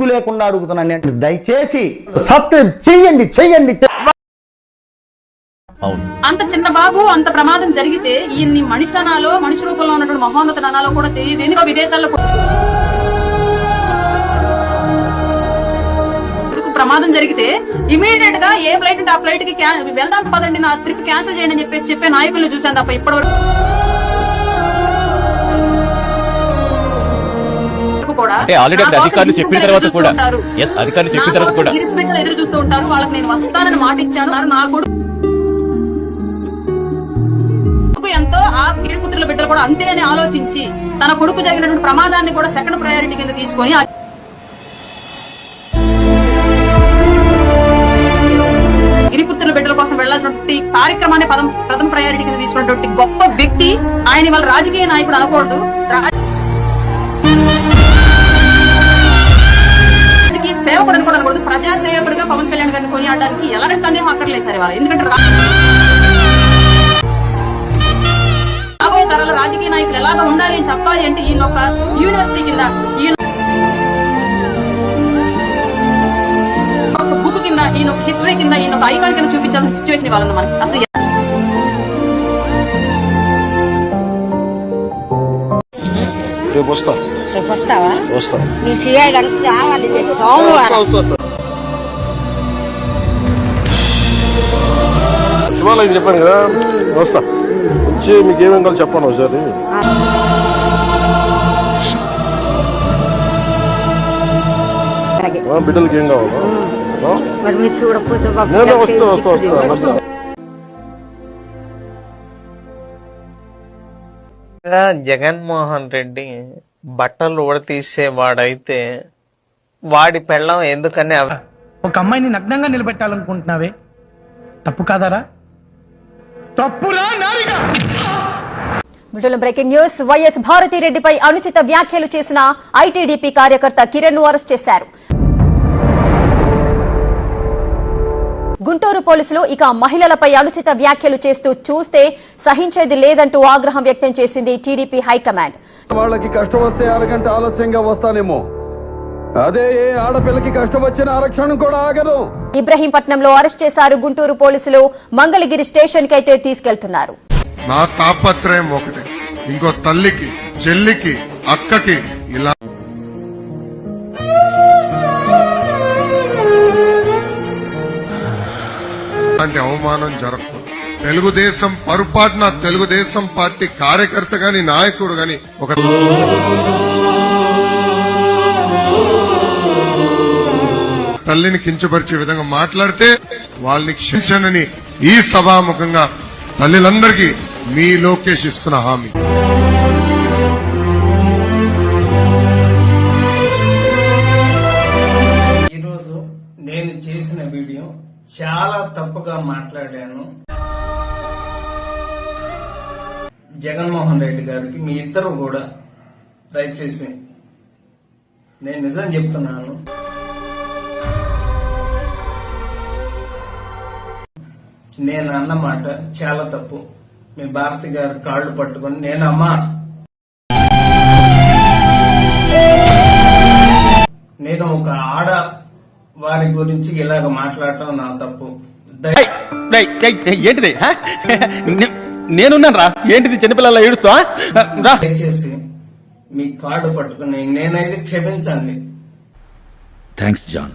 సిగ్గు లేకుండా అడుగుతున్నాను. అంటే దయచేసి సబ్స్క్రైబ్ చెయ్యండి. అంత చిన్న బాబు అంత ప్రమాదం జరిగితే ఈయన్ని మనిషి అనాలో మనిషి రూపంలో ఉన్నటువంటి మహోన్నత అనాలో కూడా తెలియదు. ఎందుకో విదేశాల్లో ప్రమాదం జరిగితే ఇమీడియట్ గా ఏ ఫ్లైట్ ఉంటే ఆ ఫ్లైట్ కి వెళ్దాం పదండి, నా ట్రిప్ క్యాన్సిల్ చేయండి అని చెప్పే నాయకులు చూశాను తప్ప ఇప్పటివరకు ఎదురు చూస్తూ ఉంటారు. వాళ్ళకి నేను వస్తానని మాట ఇచ్చాను. నా కొడుకు ఎంతో ఆ గిరిపుత్రుల బిడ్డలు కూడా అంతే అని ఆలోచించి తన కొడుకు జరిగినటువంటి ప్రమాదాన్ని కూడా సెకండ్ ప్రయారిటీ కింద తీసుకొని గిరిపుత్రుల బిడ్డల కోసం వెళ్లాల్సినటువంటి కార్యక్రమాన్ని ప్రథమ ప్రయారిటీ కింద తీసుకున్నటువంటి గొప్ప వ్యక్తి ఆయన. వాళ్ళ రాజకీయ నాయకుడు అనకూడదు, రాజకీయ సేవకుడు అని కూడా అనకూడదు, ప్రజా సేవకుడిగా పవన్ కళ్యాణ్ గారిని కొనియాడడానికి ఎలాంటి సందేహం అక్కర్లేదు సార్ వాళ్ళు. ఎందుకంటే రాబోయే తరాల రాజకీయ నాయకులు ఎలాగా ఉండాలి అని చెప్పాలి అంటే ఈయన ఒక యూనివర్సిటీ కింద, ఈయన ఒక బుక్ కింద, ఈయన ఒక హిస్టరీ కింద, ఈయన ఒక ఐకాన్ కింద చూపించాల్సిన సిచ్యువేషన్ ఇవ్వాలన్న మనకి. అసలు శివాలయం చెప్పాను కదా, వస్తా వచ్చి మీకు ఏమేం కావాలి చెప్పాను ఒకసారి. బిడ్డలకి ఏం కావాలా వస్తా. జగన్మోహన్ రెడ్డి బట్టలు ఉడతీసేవాడైతే వాడి పెళ్ళం ఎందుకని ఒక అమ్మాయిని నగ్నంగా నిలబెట్టాలనుకుంటున్నావే, తప్పు కాదారా? తప్పురా నారిగా. Breaking news. వైఎస్ భారతిరెడ్డిపై అనుచిత వ్యాఖ్యలు చేసిన ఐటీడీపీ కార్యకర్త కిరణ్ ను అరెస్ట్ చేశారు. గుంటూరు పోలీసులు ఇక మహిళలపై అనుచిత వ్యాఖ్యలు చేస్తూ చూస్తే సహించేది లేదంటూ ఆగ్రహం వ్యక్తం చేసింది టీడీపీ హైకమాండ్. వాళ్ళకి కష్టం వస్తే అరగంట ఆలస్యంగా వస్తానేమో, అదే ఏ ఆడపిల్లకి కష్టం వచ్చిన ఆరక్షణం కూడా ఆగదు. ఇబ్రహీంపట్నంలో అరెస్ట్ చేశారు గుంటూరు పోలీసులు. మంగళగిరి స్టేషన్ కి అయితే తీసుకెళ్తున్నారు. నా తాపత్రయం ఒకటే, ఇంకో తల్లికి, చెల్లికి, అక్కకి ఇలా అవమానం జరగకూడదు. తెలుగుదేశం పొరపాటున తెలుగుదేశం పార్టీ కార్యకర్త గాని నాయకుడు గాని ఒక తల్లిని కించపరిచే విధంగా మాట్లాడితే వాళ్ళని క్షమించనని ఈ సభాముఖంగా తల్లిలందరికీ మీ లోకేష్ ఇస్తున్న హామీ. ఈరోజు నేను చేసిన వీడియో చాలా తప్పుగా మాట్లాడాను. జగన్మోహన్ రెడ్డి గారికి మీ ఇద్దరు కూడా దయచేసి నేను నిజం చెప్తున్నాను, నేను అన్నమాట చాలా తప్పు. మీ భారతి గారి కాళ్ళు పట్టుకొని నేను ఒక ఆడ వారి గురించి ఇలాగ మాట్లాడటం నా తప్పు. ఏంటిది? నేనున్నాను రా, ఏంటిది చిన్నపిల్లల ఏడుస్తా? దయచేసి మీ కాళ్ళు పట్టుకుని నేనైతే క్షమించండి. Thanks John.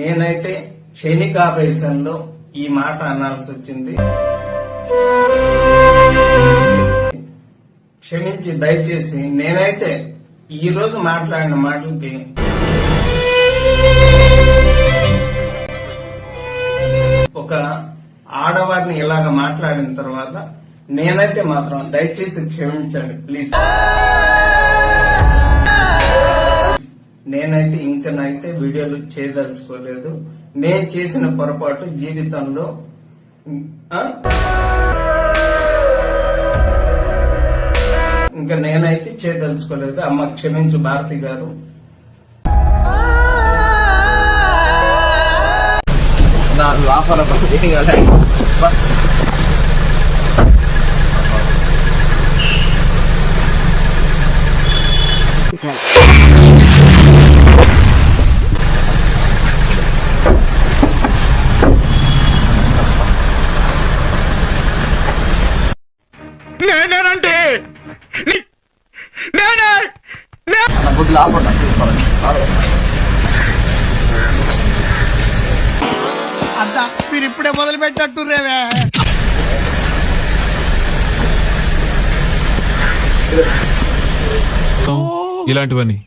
నేనైతే క్షణికావేశంలో ఈ మాట అనాల్సి వచ్చింది. క్షమించి దయచేసి నేనైతే ఈ రోజు మాట్లాడిన మాటలకి ఒక ఆడవారిని ఇలాగ మాట్లాడిన తర్వాత నేనైతే మాత్రం దయచేసి క్షమించండి ప్లీజ్. నేనైతే ఇంకనైతే వీడియోలు చేయదలుచుకోలేదు. నేను చేసిన పొరపాటు జీవితంలో ఇంకా నేనైతే చేయదలుచుకోలేదు. అమ్మ క్షమించు భారతి గారు. చాలా అంతా మీరు ఇప్పుడే మొదలు పెట్టట్టుర్రేవే. ఇలాంటివన్నీ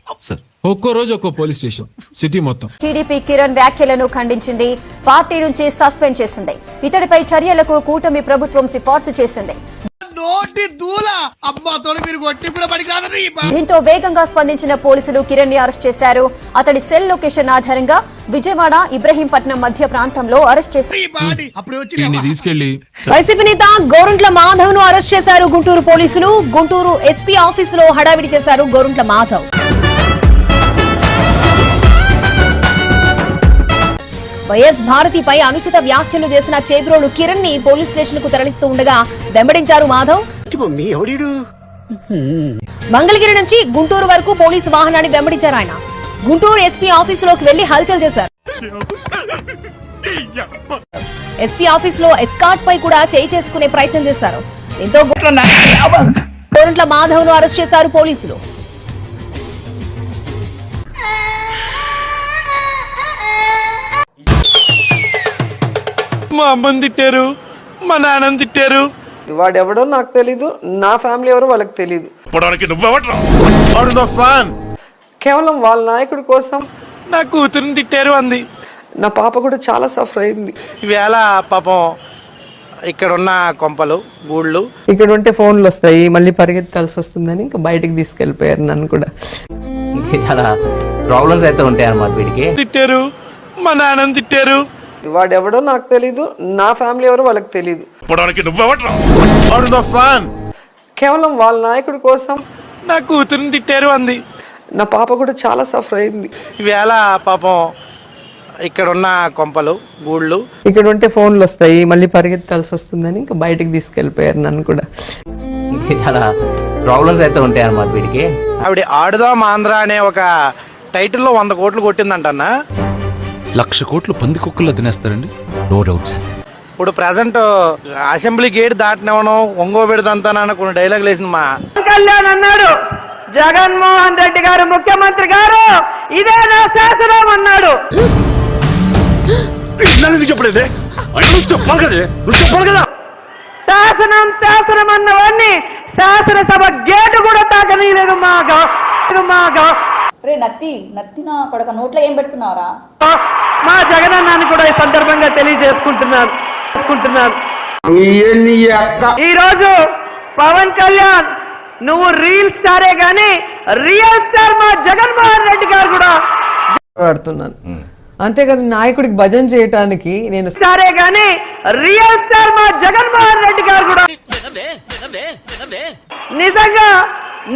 ఒక్కో రోజు ఒక్కో పోలీస్ స్టేషన్ సిటీ మొత్తం. టీడీపీ కిరణ్ వ్యాఖ్యలను ఖండించింది, పార్టీ నుంచి సస్పెండ్ చేసింది. ఇతడిపై చర్యలకు కూటమి ప్రభుత్వం సిఫార్సు చేసింది. నోటి దూల అమ్మాతో మీరు కొట్టి కూడా పడి కాదు. దీంతో వేగంగా స్పందించిన పోలీసులు కిరణ్ ని అరెస్ట్ చేశారు. అతడి సెల్ లొకేషన్ ఆధారంగా విజయవాడ ఇబ్రహీంపట్నం మధ్య ప్రాంతంలో అరెస్ట్ చేశారు. తీసుకెళ్లి వైసీపీ నేత గోరంట్ల మాధవ్ ను అరెస్ట్ చేశారు గుంటూరు పోలీసులు. గుంటూరు ఎస్పీ ఆఫీసులో హడావిడి చేశారు గోరంట్ల మాధవ్. వైఎస్ భారతిపై అనుచిత వ్యాఖ్యలు చేసిన చేబ్రోలు కిరణ్ ని పోలీస్ స్టేషన్ కు తరలిస్తూ ఉండగా వెంబడించారు మాధవ్. మంగళగిరి నుంచి గుంటూరు వరకు పోలీసు వాహనాన్ని వెంబడించారు ఆయన. గుంటూరు ఎస్పీ ఆఫీసులోకి వెళ్లి హల్చల్ చేశారు. ఎస్పీ ఆఫీసులో ఎస్కాట్ పై కూడా చేయి చేసుకునే ప్రయత్నం చేశారు. దీంతో గోరంట్ల మాధవ్ ను అరెస్ట్ చేశారు పోలీసులు. మా అమ్మని తిట్టారు, మా నాన్నని తిట్టారు. వాడెవడో నాకు తెలీదు, నా ఫ్యామిలీ ఎవరో వాళ్ళకి తెలీదు. కేవలం వాళ్ళ నాయకుడి కోసం నా కూతురుని తిట్టారు అంది. నా పాప కూడా చాలా సఫర్ అయింది. ఈవేళ పాపం ఇక్కడున్న కొంపలు గూళ్ళు ఇక్కడ ఉంటే ఫోన్లు వస్తాయి, మళ్ళీ పరిగెత్తాల్సి వస్తుందని ఇంకా బయటకు తీసుకెళ్లిపోయారు నన్ను కూడా. చాలా ప్రాబ్లమ్స్ అయితే ఉంటాయి అన్నమాట. వీడికి తిట్టారు, మా నాన్నని తిట్టారు. వాడెవడో నాకు తెలీదు, నా ఫ్యామిలీ ఎవరో వాళ్ళకి తెలీదు. కేవలం వాళ్ళ నాయకుడి కోసం నా కూతురుని తిట్టారు అంది. నా పాప కూడా చాలా సఫర్ అయింది. ఈవేళ పాపం ఇక్కడున్న కొంపలు గూళ్ళు ఇక్కడ ఉంటే ఫోన్లు వస్తాయి, మళ్ళీ పరిగెత్తాల్సి వస్తుందని ఇంకా బయటకు తీసుకెళ్లిపోయారు నన్ను కూడా. చాలా ప్రాబ్లమ్స్ అయితే ఉంటాయి అన్నమాట. వీడికి ఆవిడ ఆడుదాం ఆంధ్ర అనే ఒక టైటిల్లో 100 కోట్లు కొట్టిందంటన్నా. 1,00,000 కోట్లు పంది కుక్కల్లో తినేస్తారండి, నో డౌట్స్. ఇప్పుడు ప్రజెంట్ అసెంబ్లీ గేట్ దాటినవను ఒంగోబెడదంతానని కొన్ని డైలాగులు వేసింది. మా కళ్యాణ్ అన్నాడు, జగన్మోహన్ రెడ్డి గారు ముఖ్యమంత్రి గారు ఇదే నా శాసనం అన్నాడు. శాసనం శాసనం అన్నవాడిని శాసనసభ గేటు కూడా తాకనీయలేదు. నత్తిన కొడక నోట్లో ఏం పెట్టుకున్నావరా? మా జగనన్నాన్ని కూడా ఈ సందర్భంగా తెలియజేసుకుంటున్నారు. ఈ రోజు పవన్ కళ్యాణ్ నువ్వు రీల్ స్టారే గానీ రియల్ స్టార్ మా జగన్మోహన్ రెడ్డి గారు కూడా ఆడుతున్నాను. అంతేకాదు నాయకుడికి భజన చేయటానికి నేను స్టారే గానీ రియల్ స్టార్ మా జగన్మోహన్ రెడ్డి గారు కూడా. నిజంగా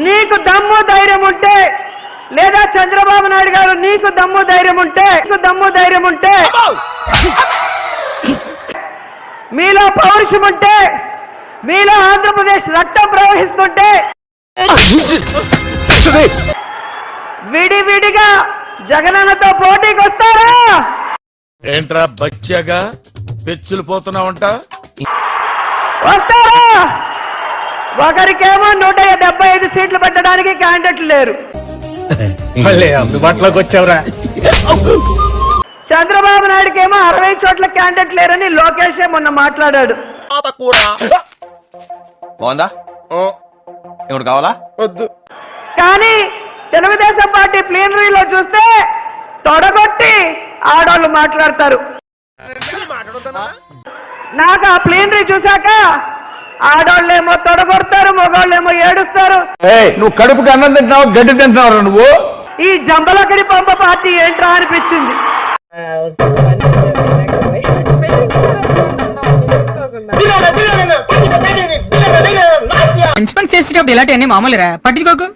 నీకు దమ్ము ధైర్యం ఉంటే, లేదా చంద్రబాబు నాయుడు గారు నీకు దమ్ము ధైర్యం ఉంటే మీలో పౌరుషం ఉంటే, మీలో ఆంధ్రప్రదేశ్ రక్తం ప్రవహిస్తుంటే విడివిడిగా జగనన్నతో పోటీకి వస్తారా? ఏంట్రా బచ్చాగా పెచ్చులు పోతున్నావంట? వస్తారా? ఒకరికేమో 175 సీట్లు పెట్టడానికి క్యాండిడేట్లు లేరు. అందుబాటులోకి వచ్చావురా. చంద్రబాబు నాయుడుకేమో 60 చోట్ల క్యాండిడేట్ లేరని లోకేష్ మొన్న మాట్లాడాడు. కావాలా? వద్దు. కానీ తెలుగుదేశం పార్టీ ప్లీనరీలో చూస్తే తొడగొట్టి ఆడవాళ్ళు మాట్లాడతారు. నాకు ఆ ప్లీనరీ చూశాక ఆడవాళ్ళేమో తొడగొడతారు, మగవాళ్ళేమో ఏడుస్తారు. నువ్వు కడుపుకి అన్నం తింటున్నావు, గడ్డి తింటున్నావు నువ్వు. ఈ జంబలకడి పంప పార్టీ ఏంట్రా అనిపించింది. మంచి పని చేసేటప్పుడు ఇలాంటి మామూలురా, పట్టించుకోకు.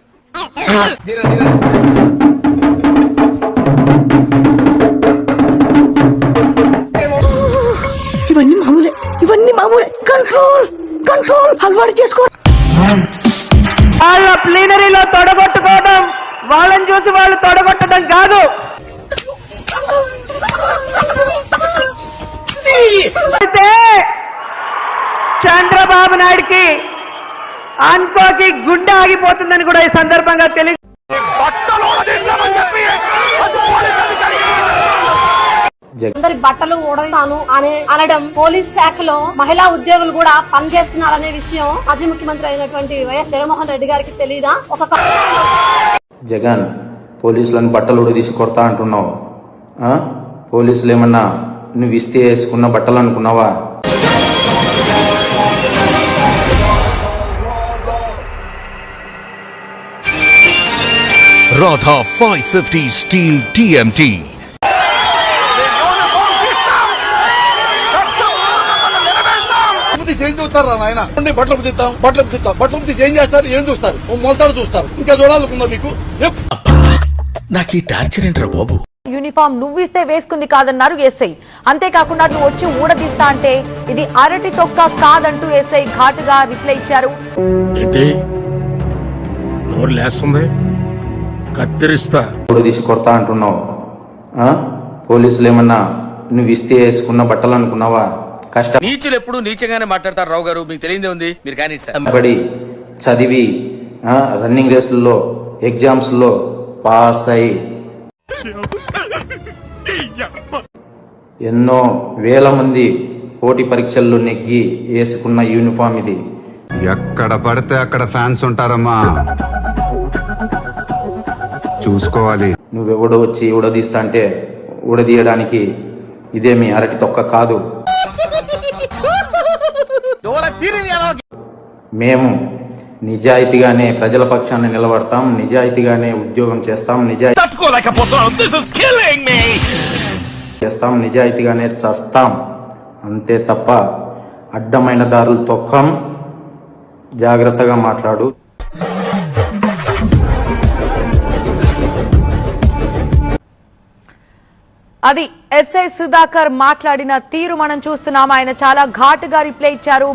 ఇవన్నీ మామూలే. కంట్రోల్ అలవాటు చేసుకో. వాళ్ళ ప్లీనరీలో తొడగొట్టుకోవడం, వాళ్ళని చూసి వాళ్ళు తొడగొట్టడం కాదు. అయితే చంద్రబాబు నాయుడికి అనుకోకి గుండె ఆగిపోతుందని కూడా ఈ సందర్భంగా తెలియదు. అందరి బట్టలు ఉడతాను అనడం పోలీస్ శాఖలో మహిళా ఉద్యోగులు కూడా పనిచేస్తున్నారనే విషయం మాజీ ముఖ్యమంత్రి అయినటువంటి వైఎస్ జగన్మోహన్ రెడ్డి గారికి తెలియదా? జగన్ పోలీసులను బట్టలు ఉడదీసి కొడతా అంటున్నావు. పోలీసులు ఏమన్నా నువ్వు ఇస్తే వేసుకున్న బట్టలు అనుకున్నావా? Radha 550 steel TMT. ఏం చూస్తారా నాయన? బట్టలు ఏం చేస్తారు? ఏం చూస్తారు? మొలతాడు చూస్తారు. ఇంకా చూడాలనుకున్నా మీకు నాకు ఈ టార్చర్ ఏంట్రా బాబు? యూనిఫామ్ నువ్వు ఇస్తే వేసుకుంది కాదన్నారు ఎస్ఐ. అంతేకాకుండా నువ్వు వచ్చి ఊడదీస్తా అంటే ఇది అరటి తొక్క కాదంటూ ఎస్ఐ ఘాటుగా రిప్లై ఇచ్చారు. ఏంటి నోరు లేస్తుంది? కత్తిరిస్తా. ఊడదీసి కొడతా అంటున్నావు. పోలీసులు ఏమన్నా నువ్వు ఇస్తే వేసుకున్న బట్టలు అనుకున్నావా? నీచులు ఎప్పుడు నీచంగానే మాట్లాడతారు రావు గారు, మీకు తెలియదే ఉంది. మీరు కానీ కష్టపడి చదివి రన్నింగ్ రేసుల్లో ఎగ్జామ్స్ లో పాస్ అయి ఎన్నో వేల మంది పోటీ పరీక్షల్లో నెగ్గి వేసుకున్న యూనిఫామ్ ఇది. ఎక్కడ పడితే అక్కడ ఫ్యాన్స్ ఉంటారమ్మా, చూసుకోవాలి. నువ్వెవడో వచ్చి ఉడదీస్తా అంటే ఉడదీయడానికి ఇదేమి అరటి తొక్క కాదు. మేము నిజాయితీగానే ప్రజల పక్షాన్ని నిలబడతాం, నిజాయితీగానే ఉద్యోగం చేస్తాం, నిజాయితీగానే చస్తాం. అంతే తప్ప అడ్డమైన దారులు తొక్కం. జాగ్రత్తగా మాట్లాడు. అది ఎస్ఐ సుధాకర్ మాట్లాడిన తీరు మనం చూస్తున్నాం. ఆయన చాలా ఘాటుగా రిప్లై ఇచ్చారు.